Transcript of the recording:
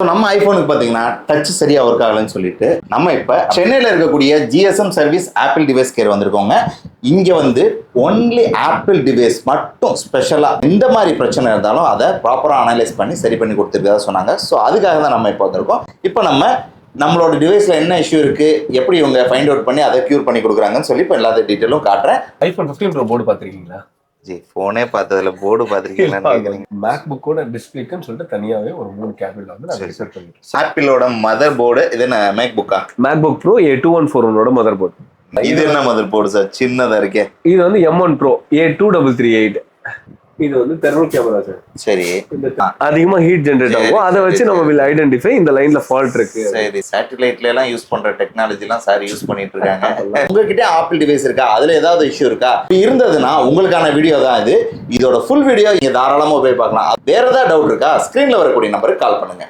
நம்ம ஐபோனுக்கு பார்த்தீங்கன்னா டச் சரியா ஒர்க் ஆகலன்னு சொல்லிட்டு நம்ம இப்போ சென்னையில் இருக்கக்கூடிய GSM service Apple device care வந்திருக்கோங்க. இங்கே வந்து ஒன்லி ஆப்பிள் டிவைஸ் மட்டும் ஸ்பெஷலாக இந்த மாதிரி பிரச்சனை இருந்தாலும் அதை ப்ராப்பராக அனலைஸ் பண்ணி சரி பண்ணி கொடுத்துருக்கதா சொன்னாங்க. ஸோ அதுக்காக தான் நம்ம இப்போ வந்திருக்கோம். இப்போ நம்மளோட டிவைஸில் என்ன இஷ்யூ இருக்குது, எப்படி இவங்க ஃபைண்ட் அவுட் பண்ணி அதை க்யூர் பண்ணி கொடுக்குறாங்கன்னு சொல்லி இப்போ எல்லாத்த டீட்டெயிலும் காட்டுறேன். ஐபோன் 15 ப்ரோ போர்டு பார்த்துருக்கீங்களா? ஜி ஃபோனே பார்த்ததுல போர்டு பார்த்துருக்கீங்களா? மேக் புக்கோட டிஸ்பிளேக்குன்னு சொல்லிட்டு தனியாகவே ஒரு 3 கேபிள் வந்து நான் ரிசர்ச் பண்ணிட்டேன். ஆப்பிளோட மதர் போர்டு இது என்ன மேக் புக்கா? MacBook pro A2141 motherboard. இது என்ன மதர் போர்டு சார், சின்னதா இருக்கே? இது வந்து M1 Pro A2338. இது வந்து தெர்மல் கேமரா சார். சரி, அதிகமா ஹீட் ஜெனரேட் ஆகும். அதை வச்சு நம்ம வில் ஐடென்டிஃபை இந்த லைன்ல ஃபால்ட் இருக்கு. சரி, சேட்டலைட்ல எல்லாம் யூஸ் பண்ற டெக்னாலஜி எல்லாம் சார் யூஸ் பண்ணிட்டு இருக்காங்க. உங்ககிட்ட ஆப்பிள் டிவைஸ் இருக்கா, அதுல ஏதாவது இஷ்யூ இருக்கா இருந்ததுன்னா உங்களுக்கான வீடியோ தான் இது. இதோட ஃபுல் வீடியோ நீங்க தாராளமா போய் பார்க்கலாம். வேற ஏதாவது டவுட் இருக்கா, ஸ்கிரீன்ல வரக்கூடிய நம்பருக்கு கால் பண்ணுங்க.